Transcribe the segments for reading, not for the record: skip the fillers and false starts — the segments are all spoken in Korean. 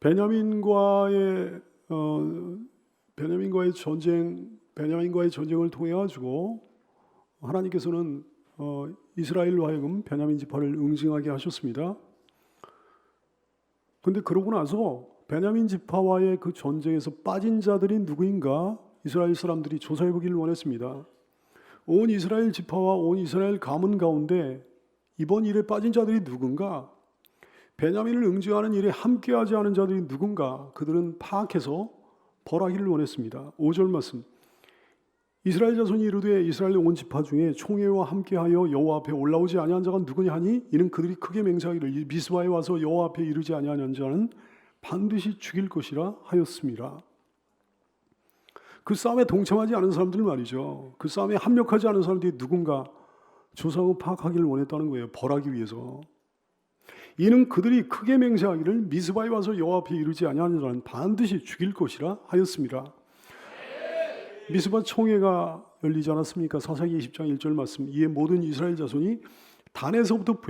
베냐민과의 베냐민과의 전쟁을 통해 가지고 하나님께서는 이스라엘로 하여금 베냐민 지파를 응징하게 하셨습니다. 그런데 그러고 나서 베냐민 지파와의 그 전쟁에서 빠진 자들이 누구인가 이스라엘 사람들이 조사해 보기를 원했습니다. 온 이스라엘 지파와 온 이스라엘 가문 가운데 이번 일에 빠진 자들이 누군가, 베냐민을 응징하는 일에 함께하지 않은 자들이 누군가, 그들은 파악해서 벌하기를 원했습니다. 5절 말씀, 이스라엘 자손이 이르되 이스라엘 온 지파 중에 총회와 함께하여 여호와 앞에 올라오지 아니한 자가 누구냐 하니 이는 그들이 크게 맹세하기를 미스바에 와서 여호와 앞에 이르지 아니하는 자는 반드시 죽일 것이라 하였습니다. 그 싸움에 동참하지 않은 사람들 말이죠. 그 싸움에 합력하지 않은 사람들이 누군가 조사하고 파악하기를 원했다는 거예요. 벌하기 위해서. 이는 그들이 크게 맹세하기를 미스바에 와서 여호와 앞에 이르지 아니하는 자는 반드시 죽일 것이라 하였습니다. 미스바 총회가 열리지 않았습니까? 사사기 20장 1절 말씀. 이에 모든 이스라엘 자손이 단에서부터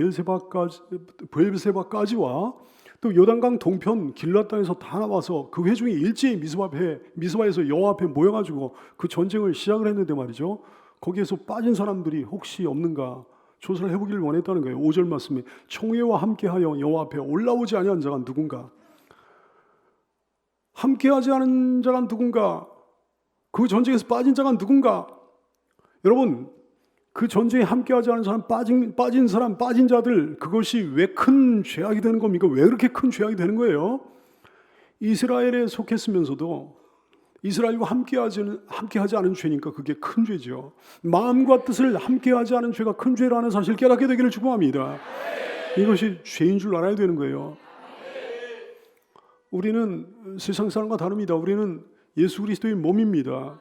브엘세바까지와 또 요단강 동편 길앗 땅에서 다 나와서 그 회중이 일제히 미스바에서 여호와 앞에 모여가지고 그 전쟁을 시작을 했는데 말이죠. 거기에서 빠진 사람들이 혹시 없는가 조사를 해보기를 원했다는 거예요. 5절 말씀에 총회와 함께하여 여호와 앞에 올라오지 아니한 자가 누군가, 함께하지 않은 자가 누군가, 그 전쟁에서 빠진 자가 누군가. 여러분, 그 전쟁에 함께하지 않은 사람, 빠진 사람, 빠진 자들, 그것이 왜 큰 죄악이 되는 겁니까? 왜 그렇게 큰 죄악이 되는 거예요? 이스라엘에 속했으면서도 이스라엘과 함께하지 않은 죄니까 그게 큰 죄죠. 마음과 뜻을 함께하지 않은 죄가 큰 죄라는 사실 깨닫게 되기를 축복합니다. 이것이 죄인 줄 알아야 되는 거예요. 우리는 세상 사람과 다릅니다. 우리는 예수 그리스도의 몸입니다.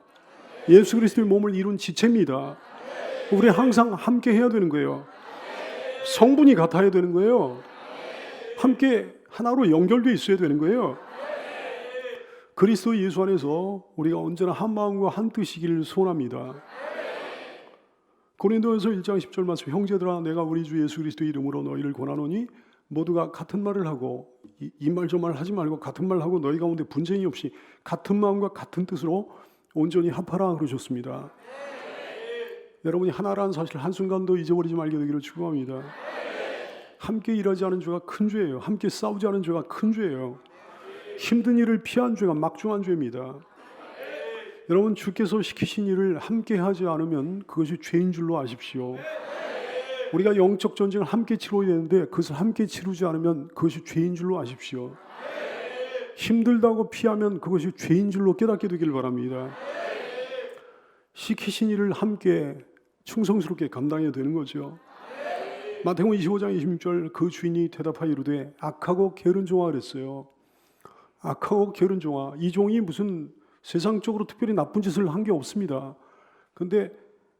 예수 그리스도의 몸을 이룬 지체입니다. 우리 항상 함께 해야 되는 거예요. 성분이 같아야 되는 거예요. 함께 하나로 연결되어 있어야 되는 거예요. 그리스도 예수 안에서 우리가 언제나 한 마음과 한 뜻이기를 소원합니다. 고린도전서 1장 10절 말씀, 형제들아 내가 우리 주 예수 그리스도의 이름으로 너희를 권하노니 모두가 같은 말을 하고 이 말 저 말 하지 말고 같은 말 하고 너희 가운데 분쟁이 없이 같은 마음과 같은 뜻으로 온전히 합하라 그러셨습니다. 여러분이 하나라는 사실을 한순간도 잊어버리지 말게 되기를 축복합니다. 함께 일하지 않은 죄가 큰 죄예요. 함께 싸우지 않은 죄가 큰 죄예요. 힘든 일을 피한 죄가 막중한 죄입니다. 여러분, 주께서 시키신 일을 함께 하지 않으면 그것이 죄인 줄로 아십시오. 우리가 영적 전쟁을 함께 치러야 되는데 그것을 함께 치르지 않으면 그것이 죄인 줄로 아십시오. 힘들다고 피하면 그것이 죄인 줄로 깨닫게 되기를 바랍니다. 시키신 일을 함께 충성스럽게 감당해야 되는 거죠. 마태복음 25장 26절, 그 주인이 대답하여 이르되 악하고 게으른 종아 그랬어요. 악하고 게으른 종아. 이 종이 무슨 세상적으로 특별히 나쁜 짓을 한 게 없습니다. 근데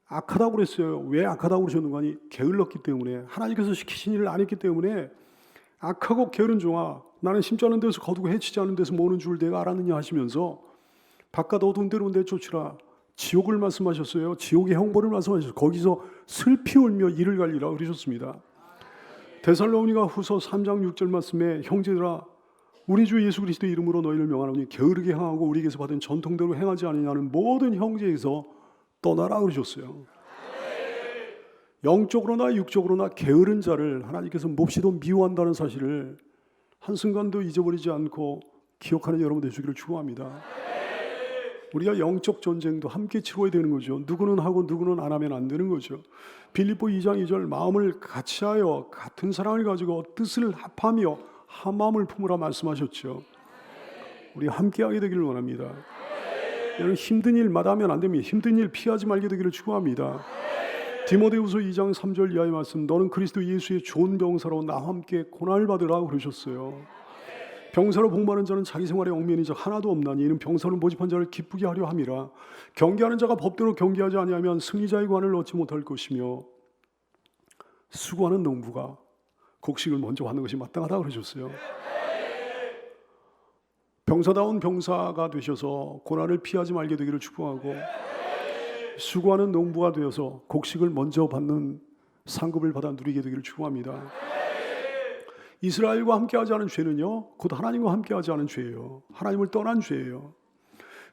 악하다고 그랬어요. 왜 악하다고 그러셨는가 하니 게을렀기 때문에, 하나님께서 시키신 일을 안 했기 때문에. 악하고 게으른 종아, 나는 심지 않은 데서 거두고 해치지 않은 데서 모으는 줄 내가 알았느냐 하시면서 바깥 어두운 데로 내쫓으라, 지옥을 말씀하셨어요. 지옥의 형벌을 말씀하셨어요. 거기서 슬피 울며 이를 갈리라 그러셨습니다. 데살로니가 후서 3장 6절 말씀에 형제들아 우리 주 예수 그리스도의 이름으로 너희를 명하노니 게으르게 행하고 우리에게서 받은 전통대로 행하지 아니냐는 모든 형제에게서 떠나라 그러셨어요. 영적으로나 육적으로나 게으른 자를 하나님께서 몹시도 미워한다는 사실을 한순간도 잊어버리지 않고 기억하는 여러분 되시기를 축원합니다. 우리가 영적 전쟁도 함께 치러야 되는 거죠. 누구는 하고 누구는 안 하면 안 되는 거죠. 빌립보 2장 2절, 마음을 같이하여 같은 사랑을 가지고 뜻을 합하며 한 마음을 품으라 말씀하셨죠. 우리가 함께하게 되기를 원합니다. 여러분, 힘든 일 마다하면 안 됩니다. 힘든 일 피하지 말게 되기를 축원합니다. 디모데후서 2장 3절 이하의 말씀, 너는 그리스도 예수의 좋은 병사로 나와 함께 고난을 받으라 그러셨어요. 병사로 복받는 자는 자기 생활에 얽매이는 자 하나도 없나니 이는 병사로 모집한 자를 기쁘게 하려 함이라. 경계하는 자가 법대로 경계하지 아니하면 승리자의 관을 얻지 못할 것이며 수고하는 농부가 곡식을 먼저 받는 것이 마땅하다 그러셨어요. 병사다운 병사가 되셔서 고난을 피하지 말게 되기를 축복하고, 수고하는 농부가 되어서 곡식을 먼저 받는 상급을 받아 누리게 되기를 축복합니다. 이스라엘과 함께하지 않은 죄는요, 곧 하나님과 함께하지 않은 죄예요. 하나님을 떠난 죄예요.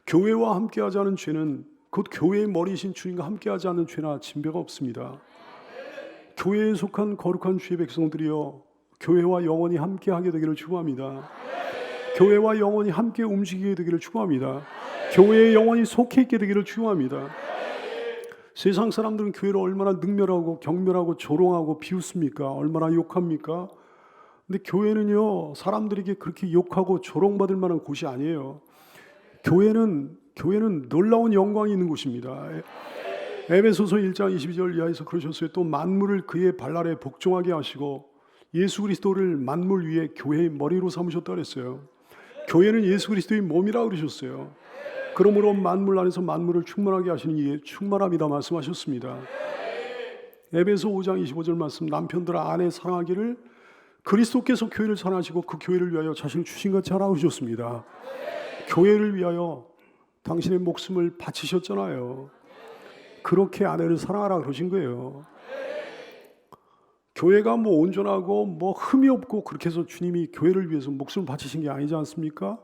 교회와 함께하지 않은 죄는 곧 교회의 머리이신 주님과 함께하지 않는 죄나 진배가 없습니다. 교회에 속한 거룩한 주의 백성들이여, 교회와 영원히 함께하게 되기를 축원합니다. 교회와 영원히 함께 움직이게 되기를 축원합니다. 교회에 영원히 속해 있게 되기를 축원합니다. 세상 사람들은 교회를 얼마나 능멸하고 경멸하고 조롱하고 비웃습니까? 얼마나 욕합니까? 근데 교회는요, 사람들에게 그렇게 욕하고 조롱받을 만한 곳이 아니에요. 교회는 놀라운 영광이 있는 곳입니다. 에베소서 1장 22절 이하에서 그러셨어요. 또 만물을 그의 발 아래 복종하게 하시고 예수 그리스도를 만물 위에 교회의 머리로 삼으셨다 그랬어요. 교회는 예수 그리스도의 몸이라 그러셨어요. 그러므로 만물 안에서 만물을 충만하게 하시는 이의 충만함이다 말씀하셨습니다. 에베소 5장 25절 말씀, 남편들아 아내 사랑하기를 그리스도께서 교회를 사랑하시고 그 교회를 위하여 자신을 주신 것처럼 사랑하셨습니다. 교회를 위하여 당신의 목숨을 바치셨잖아요. 그렇게 아내를 사랑하라 그러신 거예요. 교회가 온전하고 흠이 없고 그렇게 해서 주님이 교회를 위해서 목숨을 바치신 게 아니지 않습니까?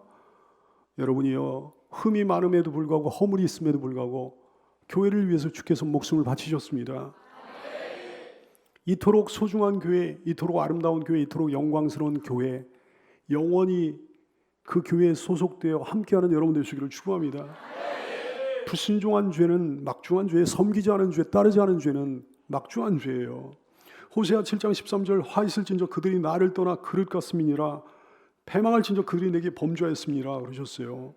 여러분이요, 흠이 많음에도 불구하고 허물이 있음에도 불구하고 교회를 위해서 주께서 목숨을 바치셨습니다. 이토록 소중한 교회, 이토록 아름다운 교회, 이토록 영광스러운 교회, 영원히 그 교회에 소속되어 함께하는 여러분 되시기를 축원합니다. 불순종한 죄는 막중한 죄, 섬기지 않은 죄, 따르지 않은 죄는 막중한 죄예요. 호세아 7장 13절, 화 있을진저 그들이 나를 떠나 그릇 같음이니라, 패망할진저 그들이 내게 범죄하였음이라 그러셨어요.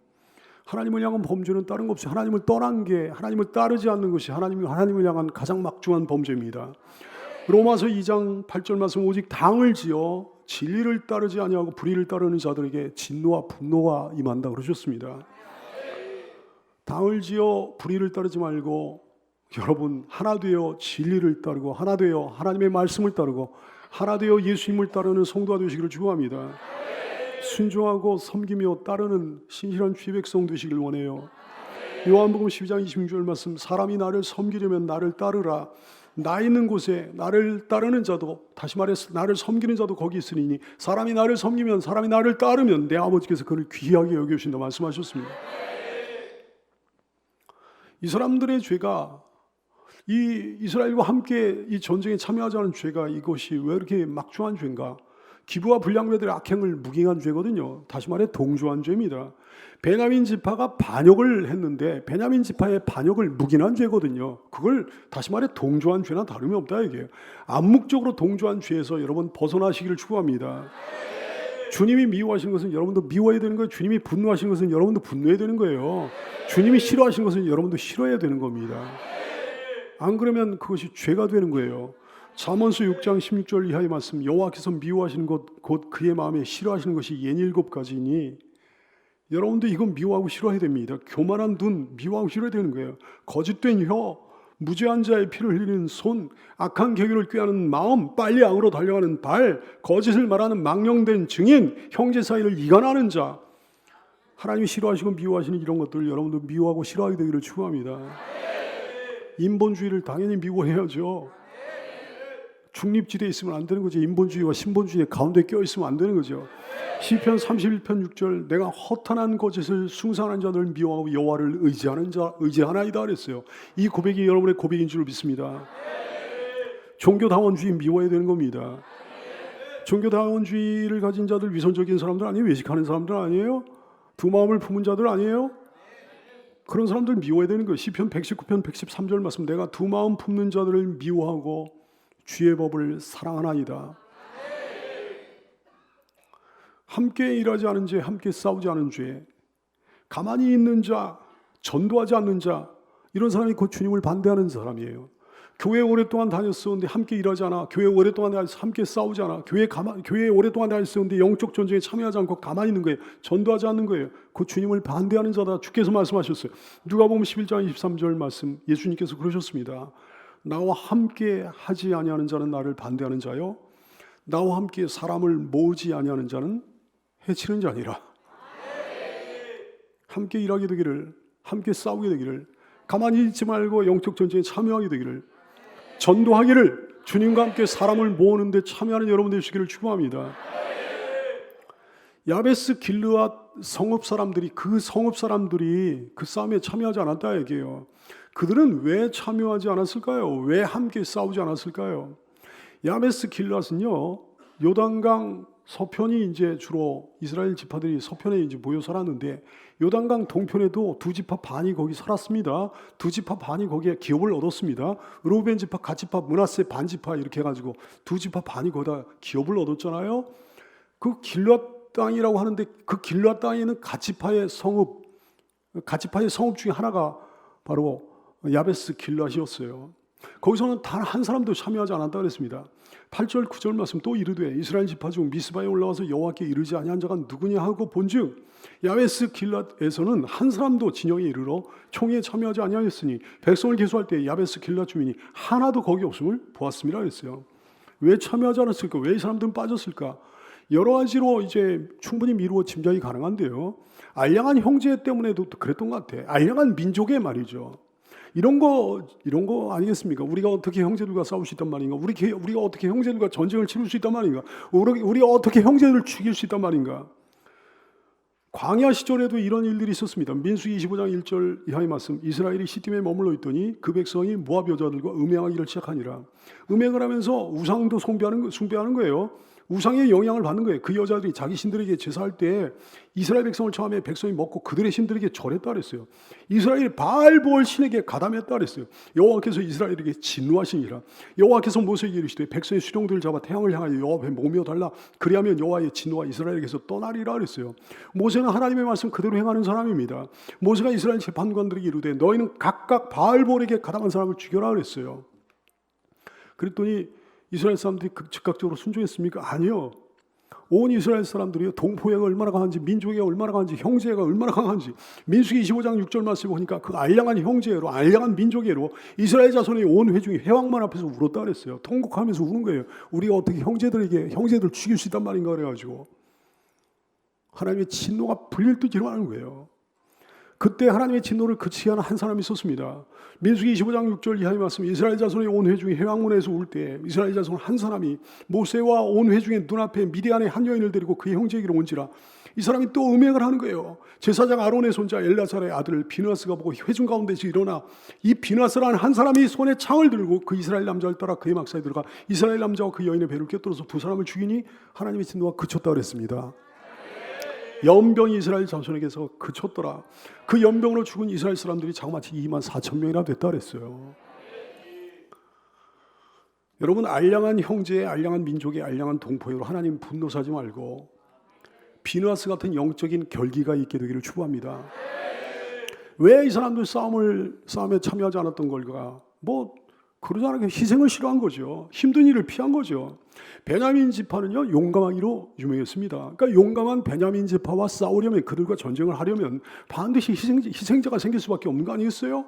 하나님을 향한 범죄는 다른 것 없이 하나님을 떠난 게, 하나님을 따르지 않는 것이 하나님을 향한 가장 막중한 범죄입니다. 로마서 2장 8절 말씀, 오직 당을 지어 진리를 따르지 아니하고 불의를 따르는 자들에게 진노와 분노가 임한다 그러셨습니다. 당을 지어 불의를 따르지 말고 여러분 하나 되어 진리를 따르고 하나 되어 하나님의 말씀을 따르고 하나 되어 예수님을 따르는 성도가 되시기를 축원합니다. 순종하고 섬기며 따르는 신실한 주의 백성 되시길 원해요. 요한복음 12장 26절 말씀, 사람이 나를 섬기려면 나를 따르라. 나 있는 곳에 나를 따르는 자도, 다시 말해서 나를 섬기는 자도 거기 있으니 사람이 나를 섬기면, 사람이 나를 따르면 내 아버지께서 그를 귀하게 여겨주신다 말씀하셨습니다. 이 사람들의 죄가, 이 이스라엘과 함께 이 전쟁에 참여하지 않은 죄가 이것이 왜 이렇게 막중한 죄인가? 기브와 불량배들의 악행을 묵인한 죄거든요. 다시 말해 동조한 죄입니다. 베냐민 지파가 반역을 했는데 베냐민 지파의 반역을 묵인한 죄거든요. 그걸 다시 말해 동조한 죄나 다름이 없다 이게요. 암묵적으로 동조한 죄에서 여러분 벗어나시기를 축원합니다. 주님이 미워하신 것은 여러분도 미워해야 되는 거예요. 주님이 분노하신 것은 여러분도 분노해야 되는 거예요. 주님이 싫어하신 것은 여러분도 싫어해야 되는 겁니다. 안 그러면 그것이 죄가 되는 거예요. 잠언서 6장 16절 이하의 말씀, 여호와께서 미워하시는 것 곧 그의 마음에 싫어하시는 것이 옌 7가지이니, 여러분도 이건 미워하고 싫어해야 됩니다. 교만한 눈 미워하고 싫어야 되는 거예요. 거짓된 혀, 무죄한 자의 피를 흘리는 손, 악한 계교를 꾀하는 마음, 빨리 악으로 달려가는 발, 거짓을 말하는 망령된 증인, 형제 사이를 이간하는 자, 하나님이 싫어하시고 미워하시는 이런 것들을 여러분도 미워하고 싫어하게 되기를 축원합니다. 인본주의를 당연히 미워해야죠. 중립지대에 있으면 안 되는 거죠. 인본주의와 신본주의 가운데 껴있으면 안 되는 거죠. 시편 31편 6절, 내가 허탄한 거짓을 숭상하는 자들을 미워하고 여호와를 의지하나이다 그랬어요. 이 고백이 여러분의 고백인 줄 믿습니다. 종교다원주의 미워해야 되는 겁니다. 종교다원주의를 가진 자들 위선적인 사람들 아니에요? 외식하는 사람들 아니에요? 두 마음을 품은 자들 아니에요? 그런 사람들 미워해야 되는 거예요. 시편 119편 113절 말씀, 내가 두 마음 품는 자들을 미워하고 주의 법을 사랑하나이다. 함께 일하지 않은 죄, 함께 싸우지 않은 죄, 가만히 있는 자, 전도하지 않는 자, 이런 사람이 곧 주님을 반대하는 사람이에요. 교회 오랫동안 다녔었는데 함께 일하지 않아, 교회 오랫동안 다녀서 함께 싸우지 않아, 교회 오랫동안 다녔었는데 영적 전쟁에 참여하지 않고 가만히 있는 거예요. 전도하지 않는 거예요. 곧 주님을 반대하는 자다 주께서 말씀하셨어요. 누가복음 11장 23절 말씀, 예수님께서 그러셨습니다. 나와 함께 하지 아니하는 자는 나를 반대하는 자요, 나와 함께 사람을 모으지 아니하는 자는 해치는 자니라. 함께 일하게 되기를, 함께 싸우게 되기를, 가만히 있지 말고 영적 전쟁에 참여하게 되기를, 전도하기를 주님과 함께 사람을 모으는데 참여하는 여러분들 되시기를 축복합니다. 야베스 길르앗 성읍 사람들이 그 싸움에 참여하지 않았다 얘기해요. 그들은 왜 참여하지 않았을까요? 왜 함께 싸우지 않았을까요? 야베스 길르앗은요, 요단강 서편이 이제 주로 이스라엘 지파들이 서편에 이제 모여 살았는데, 요단강 동편에도 두 지파 반이 거기 살았습니다. 두 지파 반이 거기에 기업을 얻었습니다. 르우벤 지파, 갓 지파, 므낫세 반 지파 이렇게 해가지고 두 지파 반이 거기다 기업을 얻었잖아요. 그 길르앗 땅이라고 하는데 그 길르앗 땅에 있는 갓 지파의 성읍 중에 하나가 바로 야베스 길르앗이었어요. 거기서는 단 한 사람도 참여하지 않았다 그랬습니다. 8절 9절 말씀 또 이르되 이스라엘 지파 중 미스바에 올라와서 여호와께 이르지 아니한 자가 누구냐 하고 본즉 야베스 길앗에서는 한 사람도 진영에 이르러 총회에 참여하지 아니하였으니 백성을 계수할 때 야베스 길앗 주민이 하나도 거기 없음을 보았음이라 했어요. 왜 참여하지 않았을까? 왜 이 사람들은 빠졌을까? 여러 가지로 이제 충분히 미루어 짐작이 가능한데요. 알량한 형제 때문에도 그랬던 것 같아. 알량한 민족의 말이죠. 이런 거 아니겠습니까? 우리가 어떻게 형제들과 싸울 수 있단 말인가? 우리가 어떻게 형제들과 전쟁을 치를 수 있단 말인가? 우리가 어떻게 형제들을 죽일 수 있단 말인가? 광야 시절에도 이런 일들이 있었습니다. 민수기 25장 1절 이하의 말씀. 이스라엘이 시딤에 머물러 있더니 그 백성이 모압 여자들과 음행하기를 시작하니라. 음행을 하면서 우상도 숭배하는 거예요. 우상의 영향을 받는 거예요. 그 여자들이 자기 신들에게 제사할 때 이스라엘 백성을 처음에 백성이 먹고 그들의 신들에게 절했다 그랬어요. 이스라엘이 바알보알 신에게 가담했다 그랬어요. 여호와께서 이스라엘에게 진노하시니라. 여호와께서 모세에게 이르시되 백성의 수령들을 잡아 태양을 향하여 여호와 앞에 모며 달라. 그리하면 여호와의 진노가 이스라엘에게서 떠나리라 그랬어요. 모세는 하나님의 말씀 그대로 행하는 사람입니다. 모세가 이스라엘 재판관들에게 이르되 너희는 각각 바알보알에게 가담한 사람을 죽여라 그랬어요. 그랬더니 이스라엘 사람들이 즉각적으로 순종했습니까? 아니요. 온 이스라엘 사람들이 동포애가 얼마나 강한지, 민족애가 얼마나 강한지, 형제애가 얼마나 강한지, 민수기 25장 6절 말씀 보니까 그 알량한 형제애로, 알량한 민족애로 이스라엘 자손의 온 회중이 회왕만 앞에서 울었다 그랬어요. 통곡하면서 우는 거예요. 우리가 어떻게 형제들 죽일 수 있단 말인가 그래가지고 하나님의 진노가 불릴 듯 일어나는 거예요. 그때 하나님의 진노를 그치게 하는 한 사람이 있었습니다. 민수기 25장 6절 이하의 말씀. 이스라엘 자손의 온 회중이 회왕문에서 울 때 이스라엘 자손 한 사람이 모세와 온 회중의 눈앞에 미디안의 한 여인을 데리고 그의 형제에게로 온지라. 이 사람이 또 음행을 하는 거예요. 제사장 아론의 손자 엘라살의 아들 비느하스가 보고 회중 가운데서 일어나 이 비느하스라는 한 사람이 손에 창을 들고 그 이스라엘 남자를 따라 그의 막사에 들어가 이스라엘 남자와 그 여인의 배를 꿰뚫어서 두 사람을 죽이니 하나님의 진노가 그쳤다 그랬습니다. 연병이 이스라엘 자손에게서 그쳤더라. 그 연병으로 죽은 이스라엘 사람들이 자그마치 24,000명이나 됐다 그랬어요. 여러분, 알량한 형제의 알량한 민족의 알량한 동포로 하나님 분노하지 말고 비느하스 같은 영적인 결기가 있게 되기를 축복합니다. 왜 이 사람들 싸움에 참여하지 않았던 걸까? 그러지 않게 희생을 싫어한 거죠. 힘든 일을 피한 거죠. 베냐민 지파는요, 용감하기로 유명했습니다. 그러니까 용감한 베냐민 지파와 싸우려면, 그들과 전쟁을 하려면 반드시 희생자가 생길 수밖에 없는 거 아니겠어요?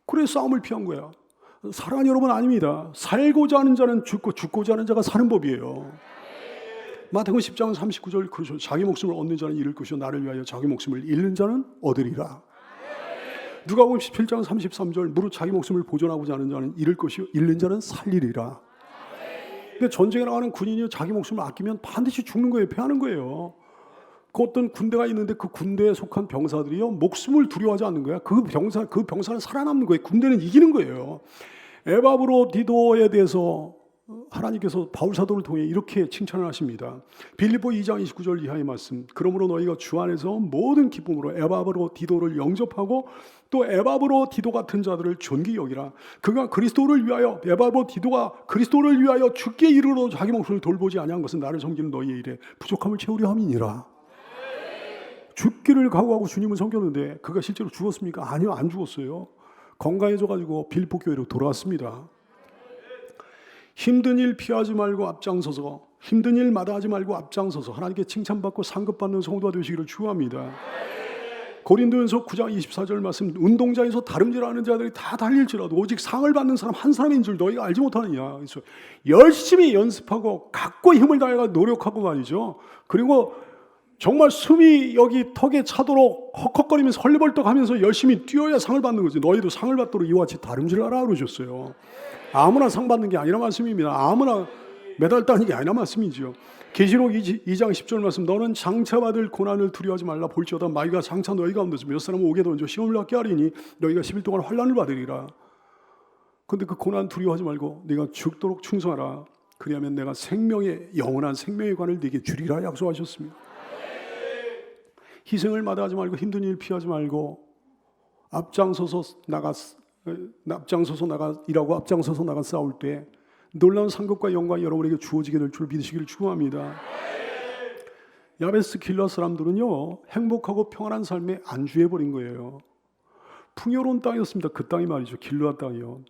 그래 싸움을 피한 거야. 사랑하는 여러분, 아닙니다. 살고자 하는 자는 죽고 죽고자 하는 자가 사는 법이에요. 마태복음 10장 39절 그러죠. 자기 목숨을 얻는 자는 잃을 것이요 나를 위하여 자기 목숨을 잃는 자는 얻으리라. 누가복음 17장 33절 무릇 자기 목숨을 보존하고자 하는 자는 잃을 것이요 잃는 자는 살리리라. 근데 전쟁에 나가는 군인이 자기 목숨을 아끼면 반드시 죽는 거예요. 패하는 거예요. 그 어떤 군대가 있는데 그 군대에 속한 병사들이요 목숨을 두려워하지 않는 거야. 그 병사는 살아남는 거예요. 군대는 이기는 거예요. 에바브로디도에 대해서 하나님께서 바울 사도를 통해 이렇게 칭찬을 하십니다. 빌립보 2장 29절 이하의 말씀. 그러므로 너희가 주 안에서 모든 기쁨으로 에바브로디도를 영접하고 또 에바브로디도 같은 자들을 존귀히 여기라. 그가 그리스도를 위하여 에바브로디도가 그리스도를 위하여 죽게 이르러 자기 목숨을 돌보지 아니한 것은 나를 섬기는 너희의 일에 부족함을 채우려 함이니라. 죽기를 각오하고 주님을 섬겼는데 그가 실제로 죽었습니까? 아니요, 안 죽었어요. 건강해져가지고 빌립보 교회로 돌아왔습니다. 힘든 일 피하지 말고 앞장서서, 힘든 일 마다하지 말고 앞장서서 하나님께 칭찬받고 상급받는 성도가 되시기를 축원합니다. 고린도전서 9장 24절 말씀. 운동장에서 다름질하는 자들이 다 달릴지라도 오직 상을 받는 사람 한 사람인 줄 너희가 알지 못하느냐. 그래서 열심히 연습하고 각고의 힘을 다해가 노력하고 말이죠. 그리고 정말 숨이 여기 턱에 차도록 헉헉거리면서 헐레벌떡하면서 열심히 뛰어야 상을 받는 거지. 너희도 상을 받도록 이와 같이 다름질하라 그러셨어요. 아무나 상 받는 게 아니라 말씀입니다. 아무나 메달 따는 게 아니라 말씀이죠. 계시록 2장 10절 말씀, 너는 장차받을 고난을 두려워하지 말라. 볼지어다 마귀가 장차 너희 가운데서 몇 사람을 오게 던져 시험을 받게 하리니 너희가 10일 동안 환난을 받으리라. 근데 그 고난 두려워하지 말고 네가 죽도록 충성하라. 그리하면 내가 생명의 영원한 생명의 관을 네게 주리라 약속하셨습니다. 희생을 마다하지 말고 힘든 일 피하지 말고 앞장서서 나가 일하고 앞장서서 나가 싸울 때 놀라운 상급과 영광이 여러분에게 주어지게 될 줄 믿으시기를 축원합니다. 야베스 길앗 사람들은요, 행복하고 평안한 삶에 안주해버린 거예요. 풍요로운 땅이었습니다. 그 땅이 말이죠. 길앗 땅이요.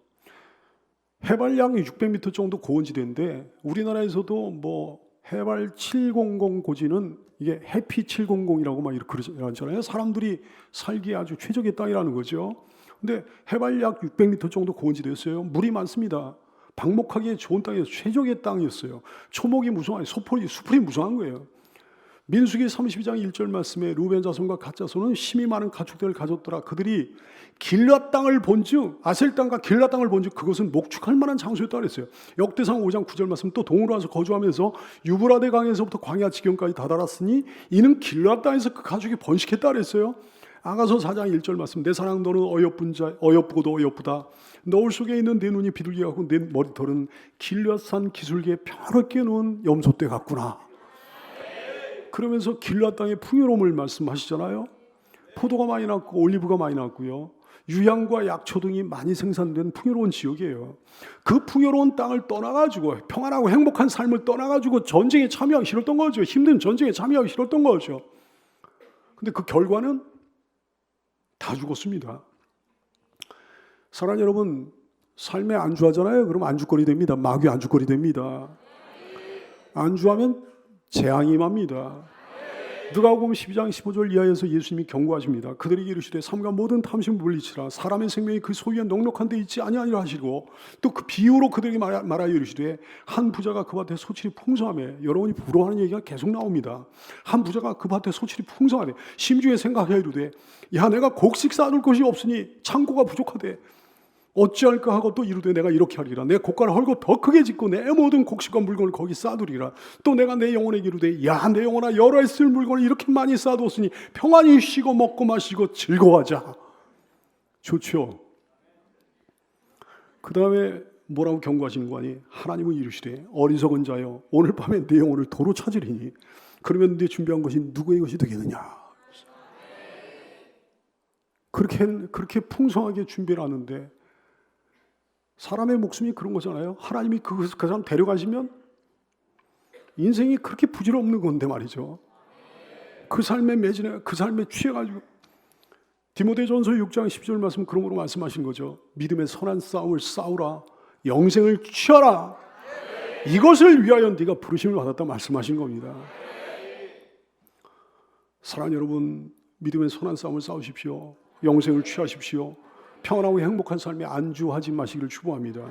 해발 약 600m 정도 고원지대인데 우리나라에서도 뭐 해발 700 고지는 이게 해피 700이라고 막 이렇게 그러잖아요. 사람들이 살기에 아주 최적의 땅이라는 거죠. 근데 해발 약 600m 정도 고원지대였어요. 물이 많습니다. 방목하기에 좋은 땅이었어요. 최적의 땅이었어요. 초목이 무성하니 수풀이 무성한 거예요. 민수기 32장 1절 말씀에 루벤 자손과 갓 자손은 힘이 많은 가축들을 가졌더라. 그들이 길앗 땅을 본즉, 아셀 땅과 길앗 땅을 본즉 그것은 목축할 만한 장소였다 그랬어요. 역대상 5장 9절 말씀, 또 동으로 와서 거주하면서 유브라데 강에서부터 광야 지경까지 다다랐으니 이는 길앗 땅에서 그 가축이 번식했다 그랬어요. 아가서 4장 1절 말씀, 내 사랑 너는 어여쁘고도 어여쁘다. 너울 속에 있는 내 눈이 비둘기하고 내 머리털은 길앗산 기슭에 평화롭게 누운 염소떼 같구나. 그러면서 길앗 땅의 풍요로움을 말씀하시잖아요. 포도가 많이 났고 올리브가 많이 났고요. 유향과 약초 등이 많이 생산된 풍요로운 지역이에요. 그 풍요로운 땅을 떠나가지고 평안하고 행복한 삶을 떠나가지고 전쟁에 참여하기 싫었던 거죠. 힘든 전쟁에 참여하기 싫었던 거죠. 근데 그 결과는 다 죽었습니다. 사랑하는 여러분, 삶에 안주하잖아요. 그럼 안주거리 됩니다. 마귀 안주거리 됩니다. 안주하면 재앙이 임합니다. 누가복음 12장 15절 이하에서 예수님이 경고하십니다. 그들에게 이르시되 삼가 모든 탐심을 물리치라. 사람의 생명이 그 소유에 넉넉한 데 있지 아니하니라 하시고, 또 그 비유로 그들에게 말하여 이르시되 한 부자가 그 밭에 소출이 풍성하며, 여러분이 부러워하는 얘기가 계속 나옵니다. 한 부자가 그 밭에 소출이 풍성하되 심중에 생각하여 이르되 야 내가 곡식 쌓아둘 것이 없으니 창고가 부족하되 어찌할까 하고 또 이르되 내가 이렇게 하리라. 내 곡간을 헐고 더 크게 짓고 내 모든 곡식과 물건을 거기 쌓아두리라. 또 내가 내 영혼에게 이르되 야 내 영혼아 여러 해 쓸 물건을 이렇게 많이 쌓아두었으니 평안히 쉬고 먹고 마시고 즐거워하자. 좋죠. 그 다음에 뭐라고 경고하시는 거 아니? 하나님은 이르시되 어리석은 자여 오늘 밤에 내 영혼을 도로 찾으리니 그러면 네 준비한 것이 누구의 것이 되겠느냐. 그렇게 풍성하게 준비를 하는데 사람의 목숨이 그런 거잖아요. 하나님이 그 사람 데려가시면 인생이 그렇게 부질없는 건데 말이죠. 그 삶에 매진해, 그 삶에 취해가지고 디모데전서 6장 10절 말씀 그러므로 말씀하신 거죠. 믿음의 선한 싸움을 싸우라. 영생을 취하라. 이것을 위하여 네가 부르심을 받았다 말씀하신 겁니다. 사랑하는 여러분, 믿음의 선한 싸움을 싸우십시오. 영생을 취하십시오. 평안하고 행복한 삶에 안주하지 마시기를 축복합니다.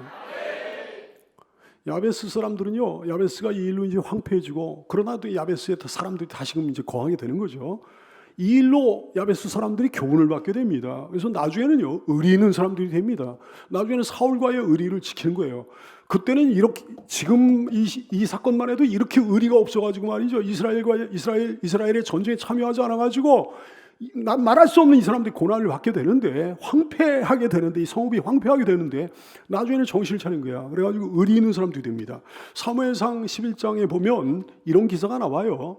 야베스 사람들은요, 야베스가 이 일로 이제 황폐해지고, 그러나 또 야베스에 사람들이 다시금 이제 거하게 되는 거죠. 이 일로 야베스 사람들이 교훈을 받게 됩니다. 그래서 나중에는요, 의리 있는 사람들이 됩니다. 나중에는 사울과의 의리를 지키는 거예요. 그때는 이렇게, 지금 이 사건만 해도 이렇게 의리가 없어가지고 말이죠. 이스라엘의 전쟁에 참여하지 않아가지고, 말할 수 없는 이 사람들이 고난을 받게 되는데, 황폐하게 되는데, 이 성읍이 황폐하게 되는데 나중에는 정신을 차린 거야. 그래가지고 의리 있는 사람들이 됩니다. 사무엘상 11장에 보면 이런 기사가 나와요.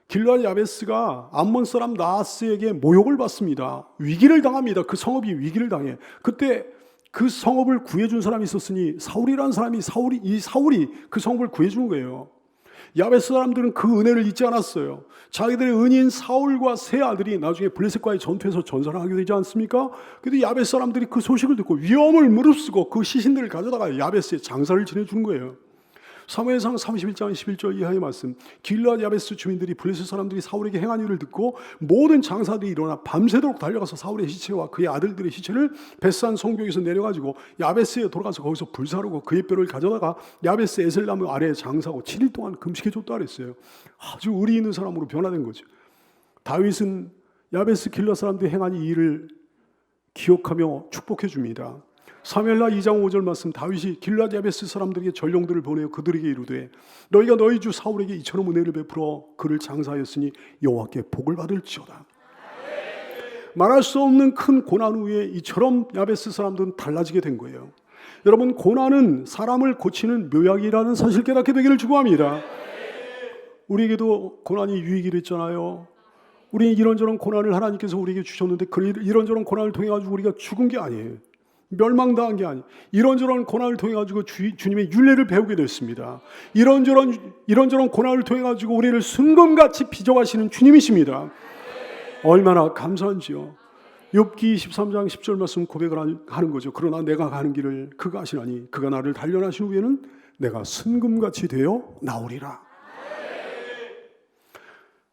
길앗 야베스가 암몬 사람 나하스에게 모욕을 받습니다. 위기를 당합니다. 그 성읍이 위기를 당해. 그때 그 성읍을 구해준 사람이 있었으니 사울이라는 사람이 사울이 그 성읍을 구해준 거예요. 야베스 사람들은 그 은혜를 잊지 않았어요. 자기들의 은인 사울과 세 아들이 나중에 블레셋과의 전투에서 전사를 하게 되지 않습니까? 그래도 야베스 사람들이 그 소식을 듣고 위험을 무릅쓰고 그 시신들을 가져다가 야베스에 장사를 지내주는 거예요. 사무엘상 31장 11절 이하의 말씀. 길르앗 야베스 주민들이 블레셋 사람들이 사울에게 행한 일을 듣고 모든 장사들이 일어나 밤새도록 달려가서 사울의 시체와 그의 아들들의 시체를 베스안 성벽에서 내려가지고 야베스에 돌아가서 거기서 불사르고 그의 뼈를 가져다가 야베스 에셀나무 아래에 장사하고 7일 동안 금식해줬다 그랬어요. 아주 의리 있는 사람으로 변화된 거죠. 다윗은 야베스 길르앗 사람들이 행한 이 일을 기억하며 축복해 줍니다. 사무엘하 2장 5절 말씀. 다윗이 길르앗 야베스 사람들에게 전령들을 보내어 그들에게 이르되 너희가 너희 주 사울에게 이처럼 은혜를 베풀어 그를 장사하였으니 여호와께 복을 받을지어다. 말할 수 없는 큰 고난 후에 이처럼 야베스 사람들은 달라지게 된 거예요. 여러분, 고난은 사람을 고치는 묘약이라는 사실 깨닫게 되기를 축복합니다. 우리에게도 고난이 유익이 됐잖아요. 우리 이런저런 고난을 하나님께서 우리에게 주셨는데 이런저런 고난을 통해 가지고 우리가 죽은 게 아니에요. 멸망당한 게 아니에요. 이런저런 고난을 통해 가지고 주님의 율례를 배우게 됐습니다. 이런저런 고난을 통해 가지고 우리를 순금같이 빚어가시는 주님이십니다. 얼마나 감사한지요. 욥기 13장 10절 말씀 고백을 하는 거죠. 그러나 내가 가는 길을 그가 아시나니 그가 나를 단련하신 후에는 내가 순금같이 되어 나오리라.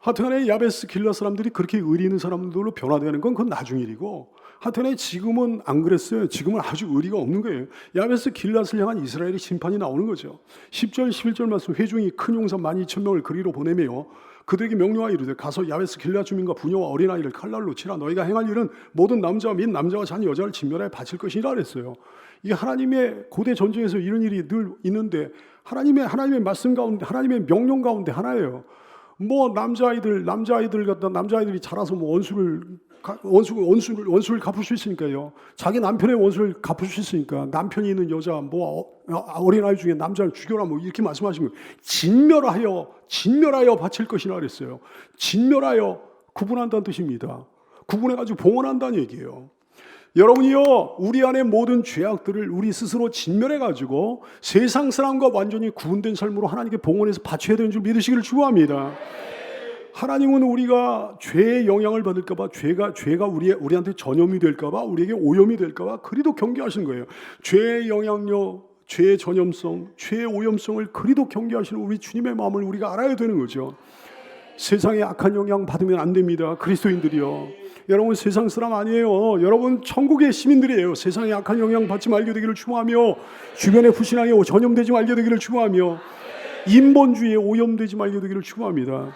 하여튼간에 야베스 길르앗 사람들이 그렇게 의리 있는 사람들로 변화되는 건 그건 나중 일이고, 하여튼간에 지금은 안 그랬어요. 지금은 아주 의리가 없는 거예요. 야베스 길르앗을 향한 이스라엘의 심판이 나오는 거죠. 10절 11절 말씀. 회중이 큰 용사 12,000명을 그리로 보내며 그들에게 명령하여 이르되 가서 야베스 길르앗 주민과 부녀와 어린아이를 칼날로 치라. 너희가 행할 일은 모든 남자와 및 남자와 자녀 여자를 진멸하여 바칠 것이라 그랬어요. 이게 하나님의 고대 전쟁에서 이런 일이 늘 있는데 하나님의 말씀 가운데, 하나님의 명령 가운데 하나예요. 뭐 남자아이들이 자라서 뭐 원수를 갚을 수 있으니까요. 자기 남편의 원수를 갚을 수 있으니까 남편이 있는 여자, 뭐 어린아이 중에 남자를 죽여라, 뭐 이렇게 말씀하신 거예요. 진멸하여 바칠 것이라 그랬어요. 진멸하여 구분한다는 뜻입니다. 구분해가지고 봉헌한다는 얘기예요. 여러분이요, 우리 안에 모든 죄악들을 우리 스스로 진멸해가지고 세상 사람과 완전히 구분된 삶으로 하나님께 봉헌해서 바쳐야 되는 줄 믿으시기를 축원합니다. 하나님은 우리가 죄의 영향을 받을까봐, 죄가 우리한테 전염이 될까봐, 우리에게 오염이 될까봐 그리도 경계하신 거예요. 죄의 영향력, 죄의 전염성, 죄의 오염성을 그리도 경계하시는 우리 주님의 마음을 우리가 알아야 되는 거죠. 세상에 악한 영향 받으면 안 됩니다. 그리스도인들이요. 여러분, 세상 사람 아니에요. 여러분, 천국의 시민들이에요. 세상에 악한 영향 받지 말게 되기를 축원하며, 주변의 불신앙에 전염되지 말게 되기를 축원하며, 인본주의에 오염되지 말게 되기를 축원합니다.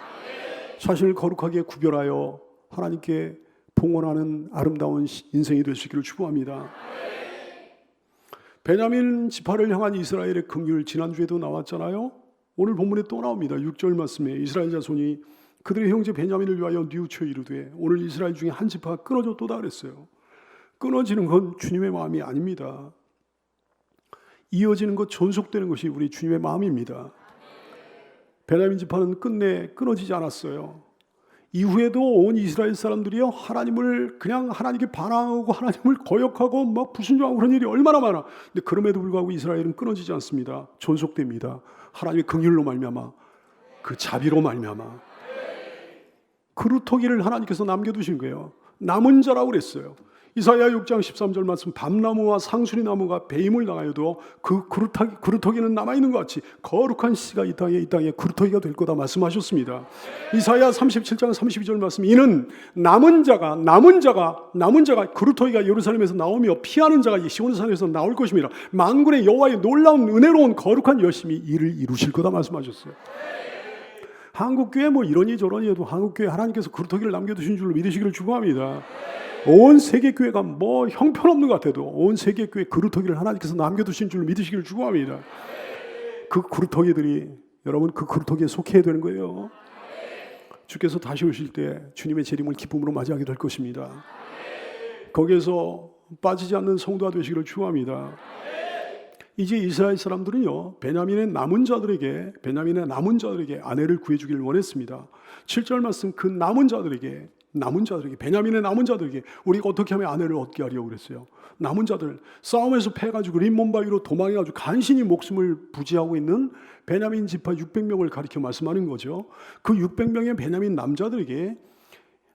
자신을 거룩하게 구별하여 하나님께 봉헌하는 아름다운 인생이 될 수 있기를 축원합니다. 베냐민 지파를 향한 이스라엘의 긍휼, 지난주에도 나왔잖아요. 오늘 본문에 또 나옵니다. 6절 말씀에 이스라엘 자손이 그들의 형제 베냐민을 위하여 뉘우쳐 이르되 오늘 이스라엘 중에 한 지파가 끊어졌도다 그랬어요. 끊어지는 건 주님의 마음이 아닙니다. 이어지는 것, 전속되는 것이 우리 주님의 마음입니다. 베냐민 지파는 끝내 끊어지지 않았어요. 이후에도 온 이스라엘 사람들이요, 하나님께 반항하고 하나님을 거역하고 막 불순종하고 그런 일이 얼마나 많아. 근데 그럼에도 불구하고 이스라엘은 끊어지지 않습니다. 전속됩니다. 하나님의 긍휼로 말미암아, 그 자비로 말미암아. 그루터기를 하나님께서 남겨두신 거예요. 남은 자라고 그랬어요. 이사야 6장 13절 말씀. 밤나무와 상수리 나무가 배임을 당하여도 그 그루터기는 남아있는 것 같이 거룩한 씨가 이 땅에 그루터기가 될 거다 말씀하셨습니다. 이사야 37장 32절 말씀. 이는 남은 자가 그루터기가 예루살렘에서 나오며 피하는 자가 시온산에서 나올 것입니다. 만군의 여호와의 놀라운 은혜로운 거룩한 열심히 이를 이루실 거다 말씀하셨어요. 한국교회 뭐 이러니 저러니 해도 한국교회 하나님께서 그루터기를 남겨두신 줄로 믿으시기를 축원합니다. 온 세계교회가 뭐 형편없는 것 같아도 온 세계교회 그루터기를 하나님께서 남겨두신 줄로 믿으시기를 축원합니다. 그 그루터기들이, 여러분, 그 그루터기에 속해야 되는 거예요. 주께서 다시 오실 때 주님의 재림을 기쁨으로 맞이하게 될 것입니다. 거기에서 빠지지 않는 성도가 되시기를 축원합니다. 이제 이스라엘 사람들은요, 베냐민의 남은 자들에게 아내를 구해주기를 원했습니다. 7절 말씀. 그 남은 자들에게, 베냐민의 남은 자들에게 우리가 어떻게 하면 아내를 얻게 하려고 그랬어요. 남은 자들, 싸움에서 패가지고 림몬 바위로 도망해가지고 간신히 목숨을 부지하고 있는 베냐민 지파 600명을 가리켜 말씀하는 거죠. 그 600명의 베냐민 남자들에게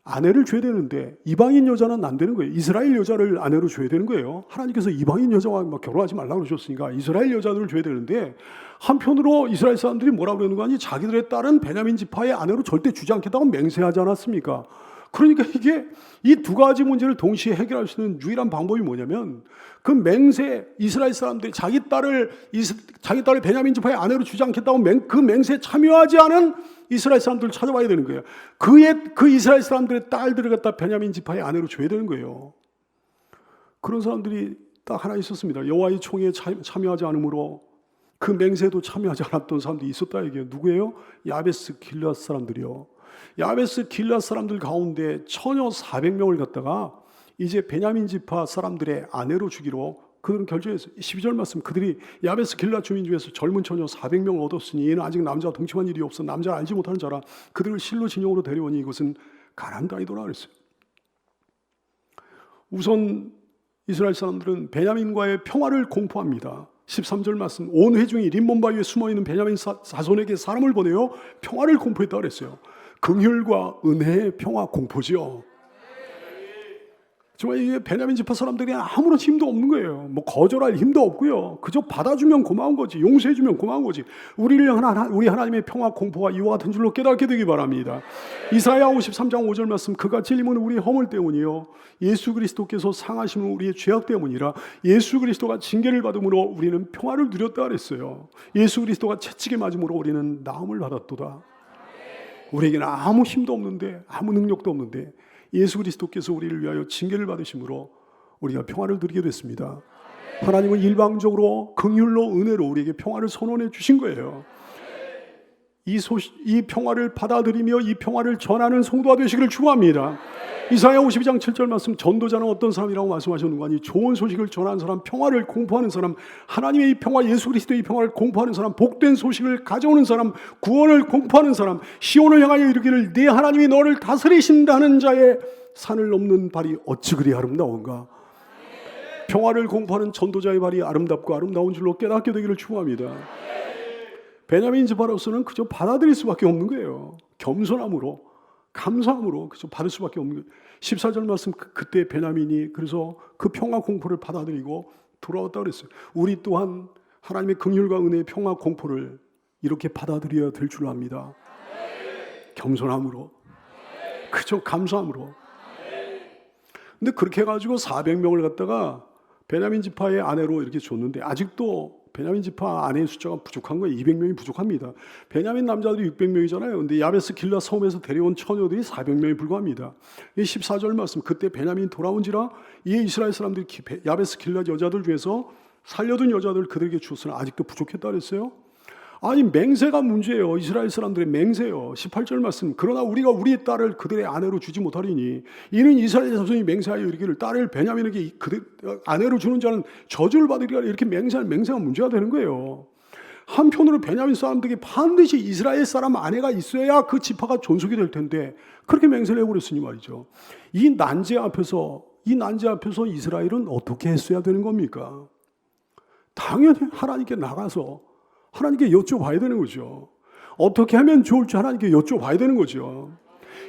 아내를 줘야 되는데 이방인 여자는 안 되는 거예요. 이스라엘 여자를 아내로 줘야 되는 거예요. 하나님께서 이방인 여자와 막 결혼하지 말라고 그러셨으니까 이스라엘 여자들을 줘야 되는데, 한편으로 이스라엘 사람들이 뭐라고 그러는 거 아니? 자기들의 딸은 베냐민 지파의 아내로 절대 주지 않겠다고 맹세하지 않았습니까? 그러니까 이게 이 두 가지 문제를 동시에 해결할 수 있는 유일한 방법이 뭐냐면, 그 맹세, 이스라엘 사람들이 자기 딸을 베냐민 지파의 아내로 주지 않겠다고 그 맹세에 참여하지 않은 이스라엘 사람들을 찾아봐야 되는 거예요. 그 이스라엘 사람들의 딸들을 갖다 베냐민 지파의 아내로 줘야 되는 거예요. 그런 사람들이 딱 하나 있었습니다. 여호와의 총회에 참여하지 않으므로 그 맹세도 참여하지 않았던 사람들이 있었다 이게요. 누구예요? 야베스 길앗 사람들이요. 야베스 길앗 사람들 가운데 처녀 400명을 갖다가 이제 베냐민 지파 사람들의 아내로 주기로 그들은 결정했어요. 12절 말씀, 그들이 야베스 길앗 주민 중에서 젊은 처녀 400명을 얻었으니 얘는 아직 남자와 동침한 일이 없어 남자를 알지 못하는 자라 그들을 실로 진영으로 데려오니 이것은 가나안 땅이더라 그랬어요. 우선 이스라엘 사람들은 베냐민과의 평화를 공포합니다. 13절 말씀, 온 회중이 림몬 바위에 숨어있는 베냐민 자손에게 사람을 보내어 평화를 공포했다 그랬어요. 긍휼과 은혜의 평화 공포지요. 정말 이게 베냐민 지파 사람들이 아무런 힘도 없는 거예요. 뭐 거절할 힘도 없고요. 그저 받아주면 고마운 거지, 용서해주면 고마운 거지. 우리 하나님의 평화 공포가 이와 같은 줄로 깨닫게 되기 바랍니다. 이사야 53장 5절 말씀, 그가 찔림은 우리의 허물 때문이요 예수 그리스도께서 상하심은 우리의 죄악 때문이라. 예수 그리스도가 징계를 받음으로 우리는 평화를 누렸다 그랬어요. 예수 그리스도가 채찍에 맞음으로 우리는 나음을 받았도다. 우리에게는 아무 힘도 없는데, 아무 능력도 없는데 예수 그리스도께서 우리를 위하여 징계를 받으심으로 우리가 평화를 누리게 됐습니다. 하나님은 일방적으로 긍휼로 은혜로 우리에게 평화를 선언해 주신 거예요. 이 평화를 받아들이며 이 평화를 전하는 성도가 되시기를 축원합니다. 이사야 52장 7절 말씀, 전도자는 어떤 사람이라고 말씀하셨는가 하니 좋은 소식을 전하는 사람, 평화를 공포하는 사람, 하나님의 이 평화, 예수 그리스도의 이 평화를 공포하는 사람, 복된 소식을 가져오는 사람, 구원을 공포하는 사람, 시온을 향하여 이르기를 네 하나님이 너를 다스리신다는 자의 산을 넘는 발이 어찌 그리 아름다운가. 평화를 공포하는 전도자의 발이 아름답고 아름다운 줄로 깨닫게 되기를 축원합니다. 베냐민 지파로서는 그저 받아들일 수밖에 없는 거예요. 겸손함으로, 감사함으로 그저 받을 수밖에 없는 거예요. 14절 말씀, 그때 베냐민이 그래서 그 평화 공포를 받아들이고 돌아왔다 그랬어요. 우리 또한 하나님의 긍휼과 은혜의 평화 공포를 이렇게 받아들여야 될 줄 압니다. 겸손함으로, 그저 감사함으로. 근데 그렇게 해가지고 400명을 갖다가 베냐민 지파의 아내로 이렇게 줬는데 아직도 베냐민 지파 아내의 숫자가 부족한 거예요. 200명이 부족합니다. 베냐민 남자들이 600명이잖아요. 근데 야베스 길라 섬에서 데려온 처녀들이 400명이 불과합니다. 14절 말씀, 그때 베냐민이 돌아온지라 이에 이스라엘 사람들이 야베스 길라 여자들 중에서 살려둔 여자들 그들에게 주었으나 아직도 부족했다 그랬어요. 아니, 맹세가 문제예요. 이스라엘 사람들의 맹세요. 18절 말씀, 그러나 우리가 우리의 딸을 그들의 아내로 주지 못하리니 이는 이스라엘 자손이 맹세하여 이르기를 딸을 베냐민에게 그들 아내로 주는 자는 저주를 받으리라. 이렇게 맹세가 문제가 되는 거예요. 한편으로 베냐민 사람들에게 반드시 이스라엘 사람 아내가 있어야 그 지파가 존속이 될 텐데 그렇게 맹세를 해버렸으니 말이죠. 이 난제 앞에서 이스라엘은 어떻게 했어야 되는 겁니까? 당연히 하나님께 나가서 하나님께 여쭤봐야 되는 거죠. 어떻게 하면 좋을지 하나님께 여쭤봐야 되는 거죠.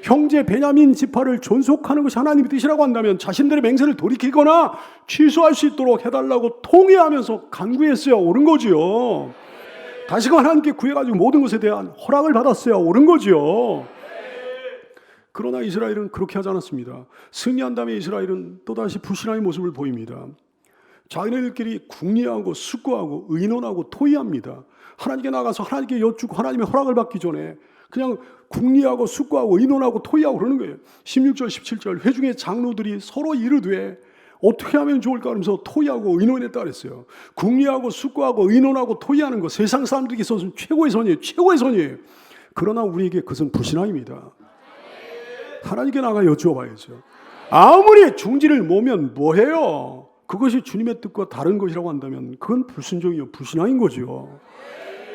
형제 베냐민 지파를 존속하는 것이 하나님의 뜻이라고 한다면 자신들의 맹세를 돌이키거나 취소할 수 있도록 해달라고 통회하면서 간구했어야 옳은 거죠. 다시금 하나님께 구해가지고 모든 것에 대한 허락을 받았어야 옳은 거죠. 그러나 이스라엘은 그렇게 하지 않았습니다. 승리한 다음에 이스라엘은 또다시 불신앙의 모습을 보입니다. 자기네들끼리 궁리하고 숙고하고 의논하고 토의합니다. 하나님께 나가서 하나님께 여쭙고 하나님의 허락을 받기 전에 그냥 궁리하고 숙고하고 의논하고 토의하고 그러는 거예요. 16절 17절 회중의 장로들이 서로 이르되 어떻게 하면 좋을까 하면서 토의하고 의논했다 그랬어요. 궁리하고 숙고하고 의논하고 토의하는 거 세상 사람들에게 있어서는 최고의 선이에요. 최고의 선이에요. 그러나 우리에게 그것은 불신앙입니다. 하나님께 나가 여쭈어봐야죠. 아무리 중지를 모으면 뭐해요? 그것이 주님의 뜻과 다른 것이라고 한다면 그건 불순종이요, 불신앙인 거죠.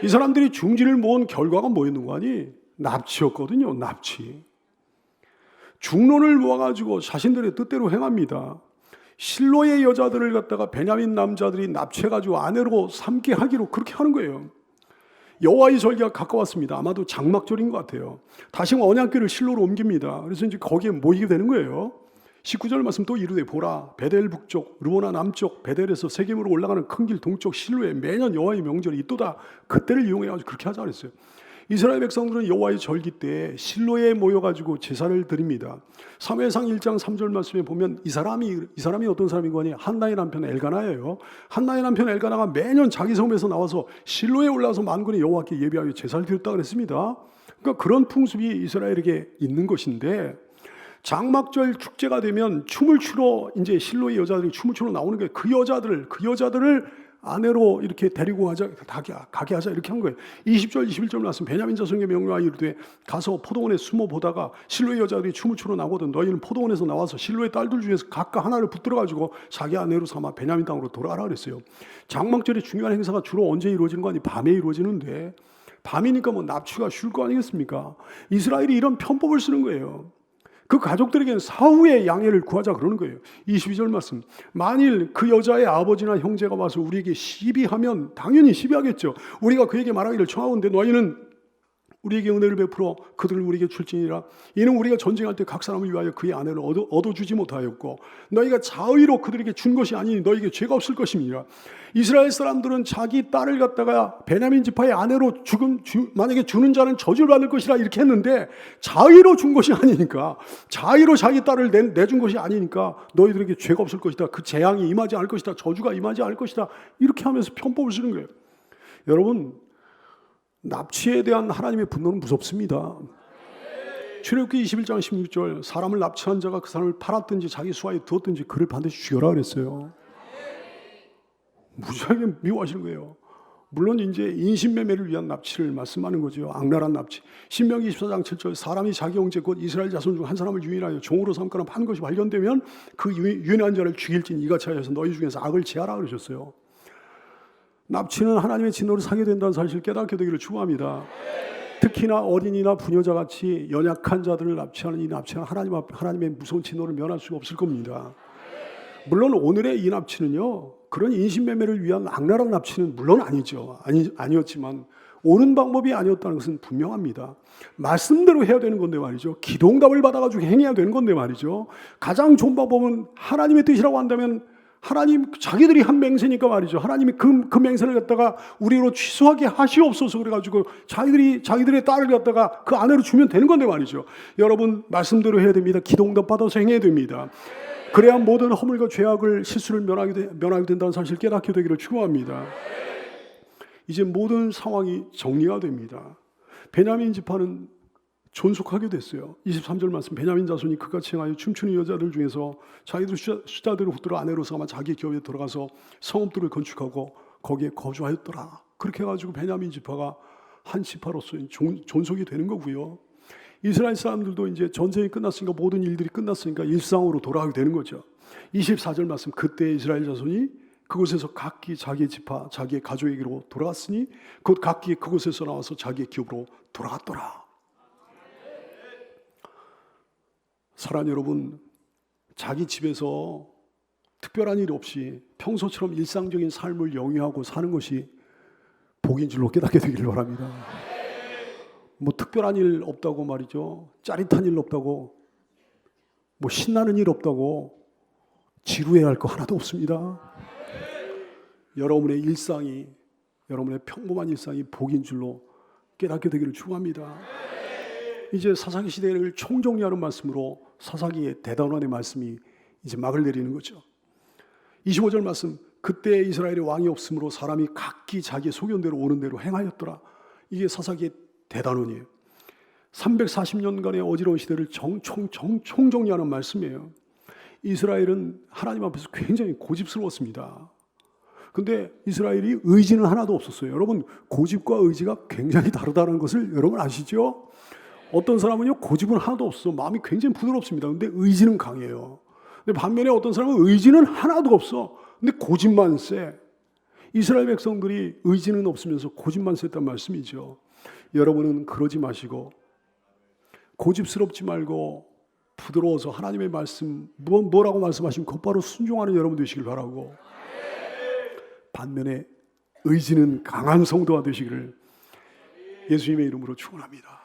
이 사람들이 중지를 모은 결과가 뭐였는 거 아니? 납치였거든요. 납치. 중론을 모아가지고 자신들의 뜻대로 행합니다. 실로의 여자들을 갖다가 베냐민 남자들이 납치해가지고 아내로 삼게 하기로 그렇게 하는 거예요. 여호와의 절기가 가까웠습니다. 아마도 장막절인 것 같아요. 다시 언약궤를 실로로 옮깁니다. 그래서 이제 거기에 모이게 되는 거예요. 19절 말씀 또 이르되 보라 베델 북쪽 르보나 남쪽 베델에서 세겜으로 올라가는 큰 길 동쪽 실로에 매년 여호와의 명절이 있도다. 그때를 이용해 가지고 그렇게 하자 그랬어요. 이스라엘 백성들은 여호와의 절기 때 실로에 모여가지고 제사를 드립니다. 사무엘상 1장 3절 말씀에 보면 이 사람이 어떤 사람인 거니? 한나의 남편 엘가나예요. 한나의 남편 엘가나가 매년 자기 섬에서 나와서 실로에 올라와서 만군의 여호와께 예배하여 제사를 드렸다 그랬습니다. 그러니까 그런 풍습이 이스라엘에게 있는 것인데, 장막절 축제가 되면 춤을 추러 이제 실로의 여자들이 춤을 추러 나오는 거예요. 그 여자들을 아내로 이렇게 데리고 가게 하자 이렇게 한 거예요. 20절 21절 말씀 베냐민 자손에게 명령하여 이르되 가서 포도원에 숨어 보다가 실로의 여자들이 춤을 추러 나거든 너희는 포도원에서 나와서 실로의 딸들 중에서 각각 하나를 붙들어 가지고 자기 아내로 삼아 베냐민 땅으로 돌아가라 그랬어요. 장막절의 중요한 행사가 주로 언제 이루어지는 거 아니? 밤에 이루어지는데, 밤이니까 뭐 납치가 쉬울 거 아니겠습니까? 이스라엘이 이런 편법을 쓰는 거예요. 그 가족들에게는 사후에 양해를 구하자 그러는 거예요. 22절 말씀. 만일 그 여자의 아버지나 형제가 와서 우리에게 시비하면 당연히 시비하겠죠. 우리가 그에게 말하기를 청하건대 너희는 우리에게 은혜를 베풀어 그들을 우리에게 줄지니라. 이는 우리가 전쟁할 때 각 사람을 위하여 그의 아내를 얻어주지 못하였고 너희가 자의로 그들에게 준 것이 아니니 너희에게 죄가 없을 것임이니라. 이스라엘 사람들은 자기 딸을 갖다가 베냐민 지파의 아내로 만약에 주는 자는 저주를 받을 것이라 이렇게 했는데, 자의로 준 것이 아니니까, 자의로 자기 딸을 내준 것이 아니니까 너희들에게 죄가 없을 것이다. 그 재앙이 임하지 않을 것이다. 저주가 임하지 않을 것이다. 이렇게 하면서 편법을 쓰는 거예요. 여러분, 납치에 대한 하나님의 분노는 무섭습니다. 출애굽기 21장 16절 사람을 납치한 자가 그 사람을 팔았든지 자기 수하에 두었든지 그를 반드시 죽여라 그랬어요. 무지하게 미워하시는 거예요. 물론 이제 인신매매를 위한 납치를 말씀하는 거죠. 악랄한 납치. 신명기 24장 7절 사람이 자기 형제 곧 이스라엘 자손 중 한 사람을 유인하여 종으로 삼거나 판 것이 발견되면 그 유인한 자를 죽일진 이같이 하여서 너희 중에서 악을 제하라 그러셨어요. 납치는 하나님의 진노를 사게 된다는 사실을 깨닫게 되기를 축원합니다. 특히나 어린이나 부녀자같이 연약한 자들을 납치하는 이 납치는 하나님의 무서운 진노를 면할 수가 없을 겁니다. 물론 오늘의 이 납치는요, 그런 인신매매를 위한 악랄한 납치는 물론 아니었지만 옳은 방법이 아니었다는 것은 분명합니다. 말씀대로 해야 되는 건데 말이죠. 기도응답을 받아가지고 행해야 되는 건데 말이죠. 가장 좋은 방법은 하나님의 뜻이라고 한다면 하나님 자기들이 한 맹세니까 말이죠. 하나님이 그 맹세를 갖다가 우리로 취소하게 하시옵소서 그래가지고 자기들의 딸을 갖다가 그 아내로 주면 되는 건데 말이죠. 여러분 말씀대로 해야 됩니다. 기도응답 받아서 행해야 됩니다. 그래야 모든 허물과 죄악을 실수를 면하게 된다는 사실을 깨닫게 되기를 축원합니다. 이제 모든 상황이 정리가 됩니다. 베냐민 지파는 존속하게 됐어요. 23절 말씀 베냐민 자손이 그같이 행하여 춤추는 여자들 중에서 자기들 수자들을 붙들어 아내로 삼아 자기 기업에 들어가서 성읍들을 건축하고 거기에 거주하였더라. 그렇게 해가지고 베냐민 지파가 한 지파로서 존속이 되는 거고요. 이스라엘 사람들도 이제 전쟁이 끝났으니까 모든 일들이 끝났으니까 일상으로 돌아가게 되는 거죠. 24절 말씀 그때 이스라엘 자손이 그곳에서 각기 자기의 지파 자기의 가족에게로 돌아갔으니 곧 각기 그곳에서 나와서 자기의 기업으로 돌아갔더라. 사랑하는 여러분, 자기 집에서 특별한 일 없이 평소처럼 일상적인 삶을 영위하고 사는 것이 복인 줄로 깨닫게 되기를 바랍니다. 뭐 특별한 일 없다고 말이죠. 짜릿한 일 없다고, 뭐 신나는 일 없다고 지루해야 할 거 하나도 없습니다. 여러분의 일상이, 여러분의 평범한 일상이 복인 줄로 깨닫게 되기를 축원합니다. 이제 사사기 시대를 총정리하는 말씀으로 사사기의 대단원의 말씀이 이제 막을 내리는 거죠. 25절 말씀 그때 이스라엘의 왕이 없으므로 사람이 각기 자기의 소견대로 오는 대로 행하였더라. 이게 사사기의 대단원이에요. 340년간의 어지러운 시대를 총정리하는 말씀이에요. 이스라엘은 하나님 앞에서 굉장히 고집스러웠습니다. 근데 이스라엘이 의지는 하나도 없었어요. 여러분 고집과 의지가 굉장히 다르다는 것을 여러분 아시죠? 어떤 사람은요 고집은 하나도 없어. 마음이 굉장히 부드럽습니다. 근데 의지는 강해요. 근데 반면에 어떤 사람은 의지는 하나도 없어. 근데 고집만 세. 이스라엘 백성들이 의지는 없으면서 고집만 셌단 말씀이죠. 여러분은 그러지 마시고 고집스럽지 말고 부드러워서 하나님의 말씀 뭐라고 말씀하시면 곧바로 순종하는 여러분 되시길 바라고, 반면에 의지는 강한 성도가 되시기를 예수님의 이름으로 축원합니다.